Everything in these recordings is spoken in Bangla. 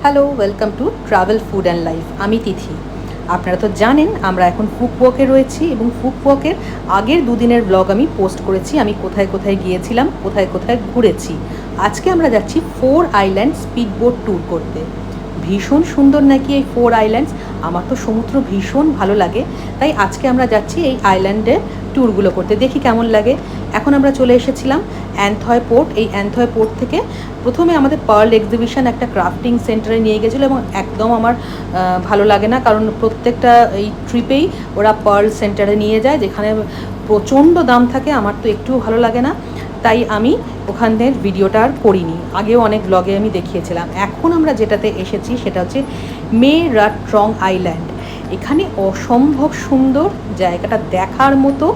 Hello, welcome to travel food and life. আমি তিথি। আপনারা তো জানেন আমরা এখন ফুকওয়াকে রয়েছি এবং ফুকওয়াকের আগের দুদিনের ব্লগ আমি পোস্ট করেছি। আমি কোথায় কোথায় গিয়েছিলাম, কোথায় কোথায় ঘুরেছি। আজকে আমরা যাচ্ছি 4 আইল্যান্ড স্পিডবোট ট্যুর করতে। ভীষণ সুন্দর নাকি এই 4 আইল্যান্ডস। আমার তো সমুদ্র ভীষণ ভালো লাগে, তাই আজকে আমরা যাচ্ছি এই আইল্যান্ডের ট্যুরগুলো করতে। দেখি কেমন লাগে। এখন আমরা চলে এসেছিলাম অ্যান্থয় পোর্ট। এই অ্যান্থয় পোর্ট থেকে প্রথমে আমাদের পার্ল এক্সিবিশন একটা ক্রাফটিং সেন্টারে নিয়ে গেছিলো এবং একদম আমার ভালো লাগে না, কারণ প্রত্যেকটা এই ট্রিপেই ওরা পার্ল সেন্টারে নিয়ে যায়, যেখানে প্রচণ্ড দাম থাকে। আমার তো একটুও ভালো লাগে না, তাই আমি ওখানের ভিডিওটা আর করিনি। আগেও অনেক ব্লগে আমি দেখিয়েছিলাম। এখন আমরা যেটাতে এসেছি সেটা হচ্ছে মে রাট ট্রং আইল্যান্ড। এখানে অসম্ভব সুন্দর, জায়গাটা দেখার মতো,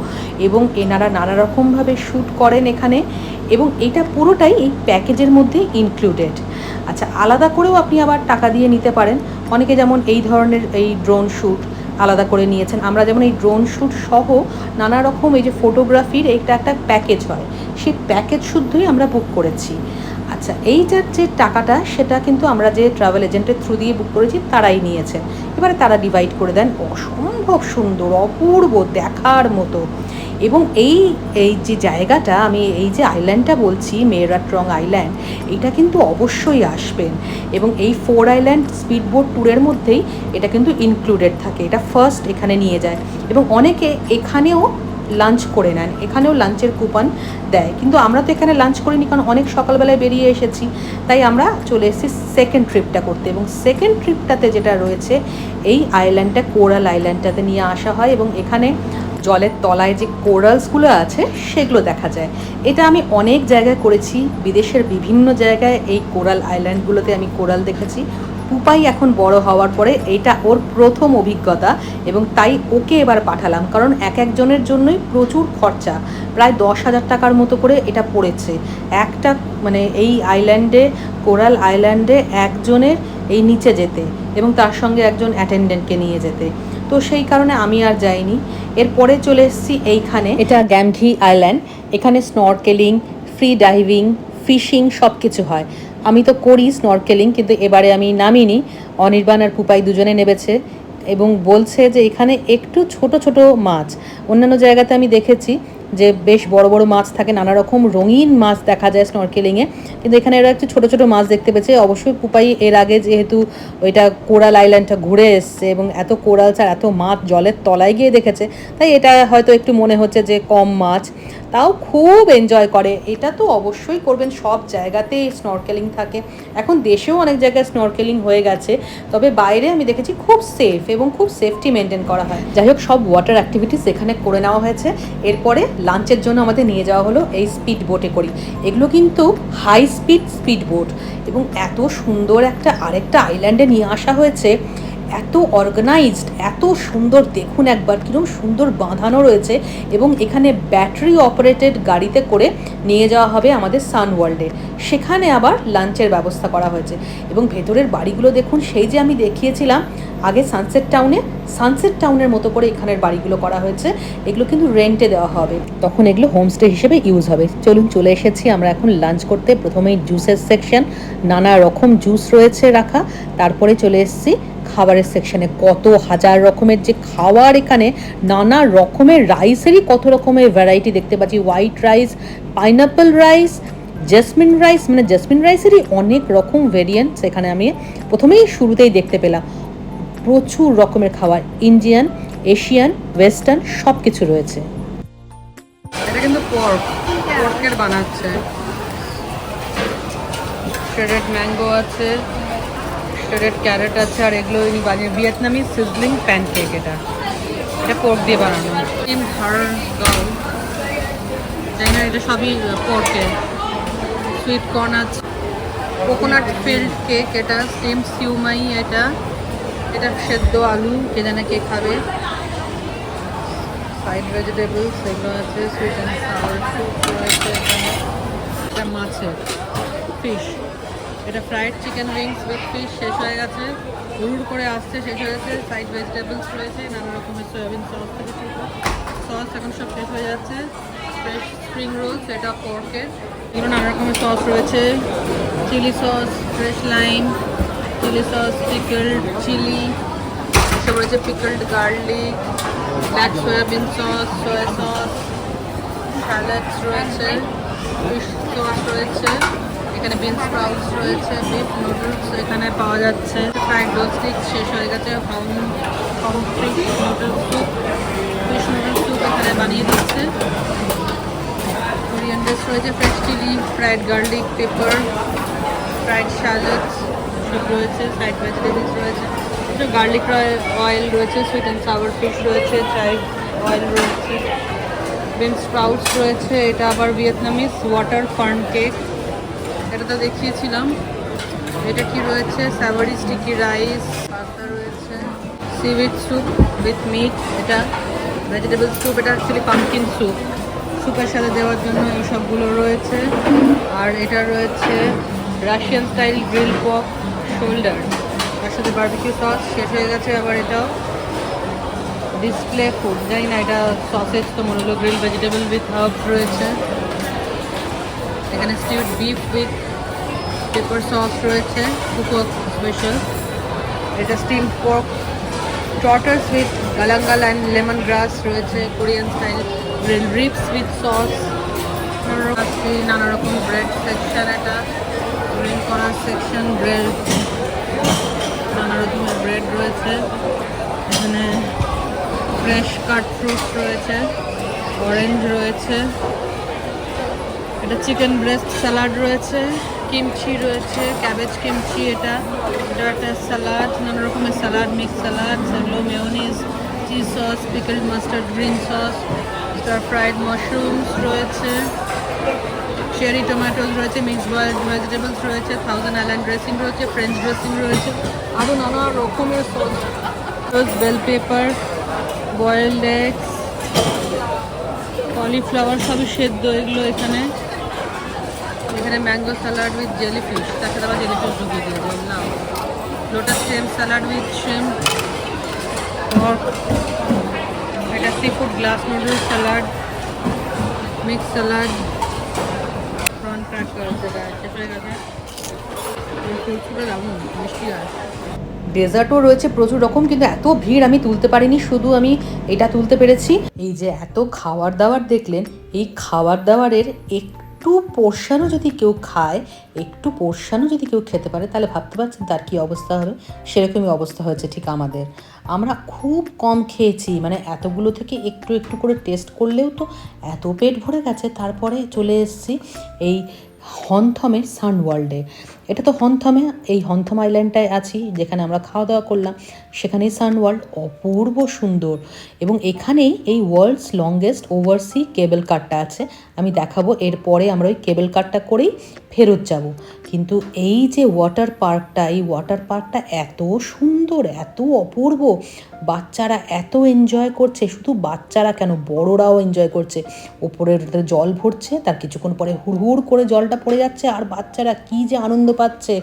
এবং এনারা নানা রকমভাবে শ্যুট করেন এখানে, এবং এটা পুরোটাই এই প্যাকেজের মধ্যে ইনক্লুডেড। আচ্ছা, আলাদা করেও আপনি আবার টাকা দিয়ে নিতে পারেন। অনেকে যেমন এই ধরনের এই ড্রোন শ্যুট আলাদা করে নিয়েছেন। আমরা যেমন এই ড্রোন শ্যুট সহ নানা রকম এই যে ফটোগ্রাফির এইটা একটা প্যাকেজ হয়, সেই প্যাকেজ শুদ্ধই আমরা বুক করেছি। আচ্ছা, এইটার যে টাকাটা সেটা কিন্তু আমরা যে ট্রাভেল এজেন্টের থ্রু দিয়ে বুক করেছি তারাই নিয়েছেন। এবারে তারা ডিভাইড করে দেন। অসম্ভব সুন্দর, অপূর্ব, দেখার মতো। এবং এই এই যে জায়গাটা, আমি এই যে আইল্যান্ডটা বলছি মে রাট ট্রং আইল্যান্ড, এটা কিন্তু অবশ্যই আসবেন। এবং এই 4 আইল্যান্ড স্পিডবোট ট্যুরের মধ্যেই এটা কিন্তু ইনক্লুডেড থাকে। এটা ফার্স্ট এখানে নিয়ে যায়, এবং অনেকে এখানেও লাঞ্চ করে নেন। এখানেও লাঞ্চের কুপন দেয়, কিন্তু আমরা তো এখানে লাঞ্চ করিনি, কারণ অনেক সকালবেলায় বেরিয়ে এসেছি। তাই আমরা চলে এসেছি সেকেন্ড ট্রিপটা করতে। এবং সেকেন্ড ট্রিপটাতে যেটা রয়েছে, এই আইল্যান্ডটা কোরাল আইল্যান্ডটাতে নিয়ে আসা হয়, এবং এখানে জলের তলায় যে কোরালসগুলো আছে সেগুলো দেখা যায়। এটা আমি অনেক জায়গায় করেছি, বিদেশের বিভিন্ন জায়গায় এই কোরাল আইল্যান্ডগুলোতে আমি কোরাল দেখেছি। পুপাই এখন বড় হওয়ার পরে এটা ওর প্রথম অভিজ্ঞতা, এবং তাই ওকে এবার পাঠালাম, কারণ এক একজনের জন্যই প্রচুর খরচা। প্রায় 10,000 টাকার মতো করে এটা পড়েছে একটা, মানে এই আইল্যান্ডে, কোরাল আইল্যান্ডে একজনের এই নিচে যেতে, এবং তার সঙ্গে একজন অ্যাটেন্ডেন্টকে নিয়ে যেতে। তো সেই কারণে আমি আর যাইনি। এরপরে চলে এসেছি এইখানে, এটা গ্যামঘি আইল্যান্ড। এখানে স্নরকেলিং, ফ্রি ডাইভিং, ফিশিং সব কিছু হয়। আমি তো করি স্নরকেলিং, কিন্তু এবারে আমি নামিনি। অনির্বাণ আর পুপাই দুজনে নেমেছে, এবং বলছে যে এখানে একটু ছোট ছোট মাছ। অন্যান্য জায়গাতে আমি দেখেছি যে বেশ বড় বড় মাছ থাকে, নানা রকম রঙিন মাছ দেখা যায় স্নরকেলিংয়ে, কিন্তু এখানে এরা একটু ছোটো ছোটো মাছ দেখতে পেয়েছে। অবশ্যই পুপাই এর আগে যেহেতু ওইটা কোরাল আইল্যান্ডটা ঘুরে এসছে এবং এত কোরালস আর এত মাছ জলের তলায় গিয়ে দেখেছে, তাই এটা হয়তো একটু মনে হচ্ছে যে কম মাছ, তাও খুব এনজয় করে। এটা তো অবশ্যই করবেন, সব জায়গাতেই স্নরকেলিং থাকে। এখন দেশেও অনেক জায়গায় স্নরকেলিং হয়ে গেছে, তবে বাইরে আমি দেখেছি খুব সেফ এবং খুব সেফটি মেনটেন করা হয়। যাই হোক, সব ওয়াটার অ্যাক্টিভিটিস এখানে করে নেওয়া হয়েছে। এরপরে লাঞ্চের জন্য আমাদের নিয়ে যাওয়া হলো এই স্পিড বোটে করি। এগুলো কিন্তু হাই স্পিড বোট, এবং এত সুন্দর একটা আরেকটা আইল্যান্ডে নিয়ে আসা হয়েছে। এত অর্গানাইজড, এত সুন্দর, দেখুন একবার কীরকম সুন্দর বাঁধানো রয়েছে। এবং এখানে ব্যাটারি অপারেটেড গাড়িতে করে নিয়ে যাওয়া হবে আমাদের সান ওয়ার্ল্ডে, সেখানে আবার লাঞ্চের ব্যবস্থা করা হয়েছে। এবং ভেতরের বাড়িগুলো দেখুন, সেই যে আমি দেখিয়েছিলাম আগে সানসেট টাউনের মতো করে এখানের বাড়িগুলো করা হয়েছে। এগুলো কিন্তু রেন্টে দেওয়া হবে, তখন এগুলো হোমস্টে হিসেবে ইউজ হবে। চলুন, চলে এসেছি আমরা এখন লাঞ্চ করতে। প্রথমেই জুসের সেকশন, নানা রকম জুস রয়েছে রাখা। তারপরে চলে এসেছি খাবারের সেকশনে। কত হাজার রকমের যে খাবার এখানে, নানা রকমের রাইসেরই কত রকমের ভ্যারাইটি দেখতে পাচ্ছি। White rice, pineapple rice, jasmine rice, মানে জেসমিন রাইসেরই অনেক রকম ভেরিয়েন্টস এখানে আমি প্রথমেই শুরুতেই দেখতে পেলাম। প্রচুর রকমের খাবার, ইন্ডিয়ান, এশিয়ান, ওয়েস্টার্ন সব কিছু রয়েছে। এটা কিন্তু পর্কের বানাচ্ছে। শ্রেডেড ম্যাঙ্গো আছে, শ্রেডেড ক্যারেট আছে, আর এগুলো বানিয়ে ভিয়েতনামি সিজলিং প্যানকেক। এটা পোর্ক দিয়ে বানানো। এটা সবই পোর্কের। সুইট কর্ন আছে, কোকোনাট ফিল্ড কেক, এটা স্টিম সিউমাই, এটা সেদ্ধ আলু, কে জানে কে খাবে। সাইড ভেজিটেবলস এগুলো আছে, সুইট অ্যান্ড সাওয়ার স্যুপ রয়েছে এখানে। এটা মাছের ফিশ, এটা fried chicken wings with fish শেষ হয়ে গেছে, হুড় করে আসছে, শেষ হয়ে গেছে। সাইড ভেজিটেবলস রয়েছে, নানা রকমের সয়াবিন সস থেকে সস এখন সব শেষ হয়ে যাচ্ছে। ফ্রেশ স্প্রিং রোলস, এটা পর্কের, এগুলো নানা রকমের সস রয়েছে, chilli sauce, fresh lime, chilli sauce, pickled chilli, এসব রয়েছে pickled garlic, black soybean sauce, soya sauce, salads রয়েছে, ফিশ সস রয়েছে, এখানে বিনস স্প্রাউটস রয়েছে, বিফ নুডলস এখানে পাওয়া যাচ্ছে, ফ্রাইড রোল স্টিক শেষ হয়ে গেছে, home fridge noodle soup, fish noodle soup এখানে বানিয়ে দিচ্ছে, কোরিয়ান্ডার রয়েছে, fresh chilli, fried garlic pepper, fried salads সব রয়েছে, সাইড ভেজিটেবলস রয়েছে, গার্লিক অয়েল রয়েছে, সুইট অ্যান্ড সাওয়ার ফিশ রয়েছে, চাই অয়েল রয়েছে, বিনস স্প্রাউটস রয়েছে, এটা আবার ভিয়েতনামিজ ওয়াটার ফার্ন কেক, এটা তো দেখিয়েছিলাম। এটা কি রয়েছে, স্যাভারি স্টিকি রাইস, পাস্তা রয়েছে, সিউইড স্যুপ উইথ মিট, এটা ভেজিটেবল স্যুপ, এটা অ্যাকচুয়ালি পাম্পকিন স্যুপ, স্যুপের সাথে দেওয়ার জন্য এই সবগুলো রয়েছে। আর এটা রয়েছে রাশিয়ান স্টাইল গ্রিল পক শোল্ডার, তার সাথে বারবিকিউ সস শেষ হয়ে গেছে। আবার এটাও ডিসপ্লে ফুড, জানি না এটা সসেজ তো মনে হলো, গ্রিল ভেজিটেবল উইথ হার্বস রয়েছে, এখানে stewed beef with pepper sauce রয়েছে, কুক স্পেশাল, এটা steam pork trotters with galangal and lemon grass রয়েছে, Korean style grill ribs with sauce, নানা রকম ব্রেড সেকশন, এটা গ্রিল করার সেকশন, গ্রিল নানা রকমের ব্রেড রয়েছে, এখানে ফ্রেশ কাট ফ্রুটস রয়েছে, অরেঞ্জ রয়েছে, এটা চিকেন ব্রেস্ট স্যালাড রয়েছে, কিমচি রয়েছে, ক্যাবেজ কিমচি, এটা একটা স্যালাড, নানা রকমের স্যালাড, মিক্স স্যালাড, সেগুলো mayonnaise, cheese sauce, পিকলড mustard green sauce, star fried mushrooms রয়েছে, চেরি টমেটোস রয়েছে, মিক্স বয়েলড ভেজিটেবলস রয়েছে, থাউজেন্ড আইল্যান্ড ড্রেসিং রয়েছে, ফ্রেঞ্চ ড্রেসিং রয়েছে, আরও নানা রকমের sauce, bell pepper, boiled eggs, cauliflower সবই সেদ্ধ এগুলো এখানে, এখানে ম্যাঙ্গো স্যালাড উইথ জেলিফিশ, তার সাথে আবার জেলিফিশ ঢুকিয়ে দিয়ে দেবেন না, lotus stem salad with shrimp, এটা seafood glass noodles salad, mix salad, prawn cracker, যেটা শেষ হয়ে গেছে, মিষ্টি হয়। ডেজার্টও রয়েছে প্রচুর রকম, কিন্তু এত ভিড় আমি তুলতে পারিনি, শুধু আমি এটা তুলতে পেরেছি। এই যে এত খাবার দাবার দেখলেন, এই খাবার দাবারের একটু পোর্শনও যদি কেউ খায়, একটু পোর্শনও যদি কেউ খেতে পারে, তাহলে ভাবতে পারছেন তার কী অবস্থা হবে। সেরকমই অবস্থা হয়েছে ঠিক আমাদের। আমরা খুব কম খেয়েছি, মানে এতগুলো থেকে একটু একটু করে টেস্ট করলেও তো এত পেট ভরে গেছে। তারপরে চলে এসেছি এই হনথমের সানওয়ার্ল্ডে। এটা তো হনথমে, এই হনথম আইল্যান্ডটায় আছি যেখানে আমরা খাওয়া দাওয়া করলাম, সেখানেই সানওয়ার্ল্ড, অপূর্ব সুন্দর। এবং এখানেই এই ওয়ার্ল্ডস লংগেস্ট ওভারসি কেবল কারটা আছে, আমি দেখাবো। এরপরে আমরা ওই কেবল কারটা করেই ফেরত যাব। কিন্তু এই যে ওয়াটার পার্কটা, এই ওয়াটার পার্কটা এত সুন্দর, এত অপূর্ব, বাচ্চারা এত এনজয় করছে, শুধু বাচ্চারা কেন, বড়রাও এনজয় করছে। ওপরের জল ভরছে, তার কিছুক্ষণ পরে হুড় করে জলটা পড়ে যাচ্ছে, আর বাচ্চারা কী যে আনন্দ পাচ্ছে।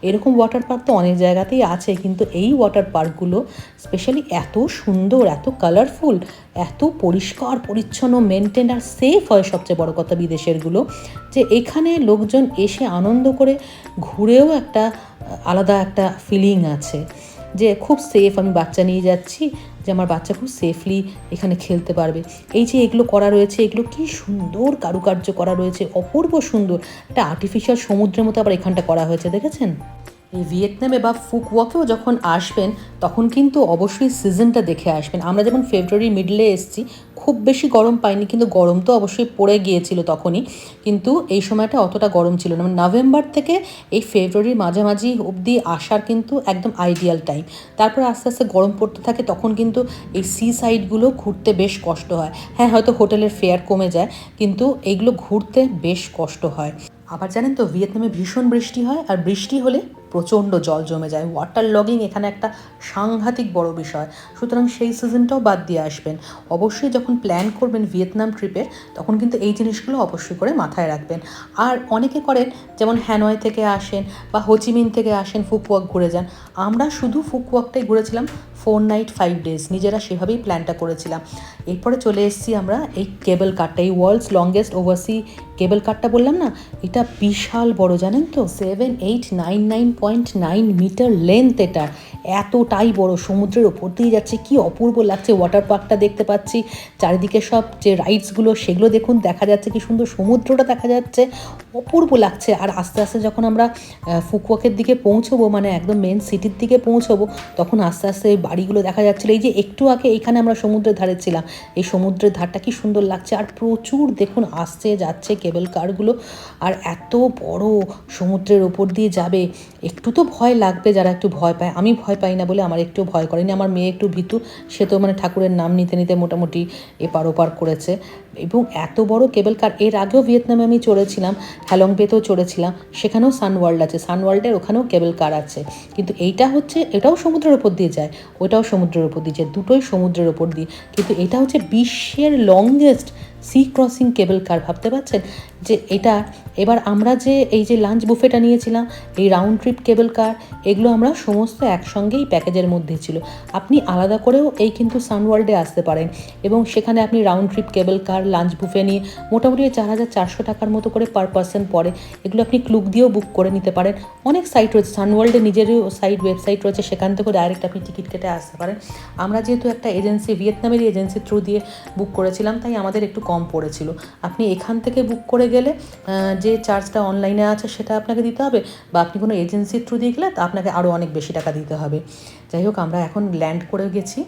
এরকম ওয়াটার পার্ক তো অনেক জায়গাতেই আছে, কিন্তু এই ওয়াটার পার্কগুলো স্পেশালি এত সুন্দর, এত কালারফুল, এত পরিষ্কার পরিচ্ছন্ন, মেনটেন আর সেফ হয় সবচেয়ে বড় কথা বিদেশেরগুলো, যে এখানে লোকজন এসে আনন্দ করে ঘুরেও একটা আলাদা একটা ফিলিং আছে যে খুব সেফ। আমি বাচ্চা নিয়ে যাচ্ছি, যে আমার বাচ্চা খুব সেফলি এখানে খেলতে পারবে। এই যে এগুলো করা রয়েছে, এগুলো কি সুন্দর কারুকার্য করা রয়েছে, অপূর্ব সুন্দর। একটা আর্টিফিশিয়াল সমুদ্রের মতো আবার এখানটা করা হয়েছে, দেখেছেন? এই ভিয়েতনামে বা ফুক ওয়াকেও যখন আসবেন, তখন কিন্তু অবশ্যই সিজনটা দেখে আসবেন। আমরা যেমন ফেব্রুয়ারি মিডলে এসেছি, খুব বেশি গরম পাইনি, কিন্তু গরম তো অবশ্যই পড়ে গিয়েছিল তখনই, কিন্তু এই সময়টা অতটা গরম ছিল না। নভেম্বর থেকে এই ফেব্রুয়ারির মাঝামাঝি অবধি আসার কিন্তু একদম আইডিয়াল টাইম। তারপরে আস্তে আস্তে গরম পড়তে থাকে, তখন কিন্তু এই সি সাইডগুলো ঘুরতে বেশ কষ্ট হয়। হ্যাঁ, হয়তো হোটেলের ফেয়ার কমে যায়, কিন্তু এইগুলো ঘুরতে বেশ কষ্ট হয়। আবার জানেন তো, ভিয়েতনামে ভীষণ বৃষ্টি হয়, আর বৃষ্টি হলে প্রচণ্ড জল জমে যায়। ওয়াটার লগিং এখানে একটা সাংঘাতিক বড় বিষয়। সুতরাং সেই সিজনটাও বাদ দিয়ে আসবেন। অবশ্যই যখন প্ল্যান করবেন ভিয়েতনাম ট্রিপের, তখন কিন্তু এই জিনিসগুলো অবশ্যই করে মাথায় রাখবেন। আর অনেকে করেন, যেমন হ্যানয় থেকে আসেন বা হোচিমিন থেকে আসেন, ফুক ওয়াক ঘুরে যান। আমরা শুধু ফুক ওয়াকটাই ঘুরেছিলাম 4 নাইট 5 ডেজ, নিজেরা সেভাবেই প্ল্যানটা করেছিলাম। এরপরে চলে এসেছি আমরা এই কেবল কারটা, এই ওয়ার্ল্ডস লংগেস্ট ওভারসি কেবল কারটা বললাম না, এটা বিশাল বড়, জানেন তো, 7, 8, 9 3.9 মিটার লেন্থ এটা, এতটাই বড়, সমুদ্রের ওপর দিয়ে যাচ্ছে, কি অপূর্ব লাগছে। ওয়াটার পার্কটা দেখতে পাচ্ছি, চারিদিকে সব যে রাইডসগুলো সেগুলো দেখুন, দেখা যাচ্ছে কি সুন্দর, সমুদ্রটা দেখা যাচ্ছে, অপূর্ব লাগছে। আর আস্তে আস্তে যখন আমরা ফুকুওকার দিকে পৌঁছবো, মানে একদম মেন সিটির দিকে পৌঁছবো, তখন আস্তে আস্তে এই বাড়িগুলো দেখা যাচ্ছিলো। এই যে একটু আগে এইখানে আমরা সমুদ্রের ধারে ছিলাম, এই সমুদ্রের ধারটা কি সুন্দর লাগছে। আর প্রচুর দেখুন আসছে যাচ্ছে কেবল কারগুলো, আর এত বড় সমুদ্রের ওপর দিয়ে যাবে, একটু তো ভয় লাগবে যারা একটু ভয় পায়। আমি ভয় পাই না বলে আমার একটু ভয় করেনি। আমার মেয়ে একটু ভীতু, সে তো মানে ঠাকুরের নাম নিতে নিতে মোটামুটি এপার ওপার করেছে। এবং এত বড় কেবল কার, এর আগেও ভিয়েতনামে আমি চড়েছিলাম, হ্যালং বেতেও চড়েছিলাম, সেখানেও সানওয়ার্ল্ড আছে, সানওয়ার্ল্ডের ওখানেও কেবল কার আছে। কিন্তু এইটা হচ্ছে, এটাও সমুদ্রের ওপর দিয়ে যায়, ওটাও সমুদ্রের ওপর দিয়ে যায়, দুটোই সমুদ্রের ওপর দিয়ে। কিন্তু এটা হচ্ছে বিশ্বের লংগেস্ট সি ক্রসিং কেবল কার, ভাবতে পারছেন যে এটা। এবার আমরা যে এই যে লাঞ্চ বুফেটা নিয়েছিলাম, এই রাউন্ড ট্রিপ কেবল কার, এগুলো আমরা সমস্ত একসঙ্গেই প্যাকেজের মধ্যে ছিল। আপনি আলাদা করেও এই কিন্তু সানওয়ার্ল্ডে আসতে পারেন, এবং সেখানে আপনি রাউন্ড ট্রিপ কেবল কার লাঞ্চ বুফে নিয়ে মোটামুটি 4,400 টাকার মতো করে পার পার্সন পড়ে। এগুলো আপনি ক্লুক দিয়েও বুক করে নিতে পারেন। অনেক সাইট রয়েছে, সানওয়ার্ল্ডের নিজেরও ওয়েবসাইট রয়েছে, সেখান থেকে ডাইরেক্ট আপনি টিকিট কেটে আসতে পারেন। আমরা যেহেতু একটা এজেন্সি, ভিয়েতনামের এজেন্সির থ্রু দিয়ে বুক করেছিলাম, তাই আমাদের একটু কম পড়েছিল। আপনি এখান থেকে বুক করে গেলে যে চার্জটা অনলাইনে আছে সেটা আপনাকে দিতে হবে, বা আপনি কোনো এজেন্সির থ্রু দিয়ে গেলে তা আপনাকে আরও অনেক বেশি টাকা দিতে হবে। যাই হোক, আমরা এখন ল্যান্ড করে গেছি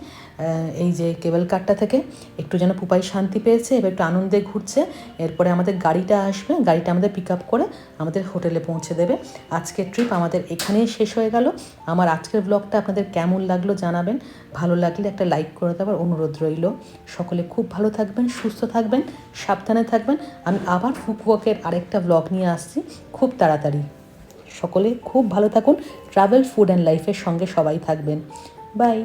এই যে কেবল কারটা থেকে, একটু যেন পুপাই শান্তি পেয়েছে, এবার একটু আনন্দে ঘুরছে। এরপরে আমাদের গাড়িটা আসবে, গাড়িটা আমাদের পিক আপ করে আমাদের হোটেলে পৌঁছে দেবে। আজকের ট্রিপ আমাদের এখানেই শেষ হয়ে গেল। আমার আজকের ব্লগটা আপনাদের কেমন লাগলো জানাবেন, ভালো লাগলে একটা লাইক করে দেওয়ার অনুরোধ রইল। সকলে খুব ভালো থাকবেন, সুস্থ থাকবেন, সাবধানে থাকবেন। আমি আবার ফুকুওকার আরেকটা ব্লগ নিয়ে আসছি খুব তাড়াতাড়ি। সকলে খুব ভালো থাকুন, ট্রাভেল ফুড অ্যান্ড লাইফের সঙ্গে সবাই থাকবেন। বাই।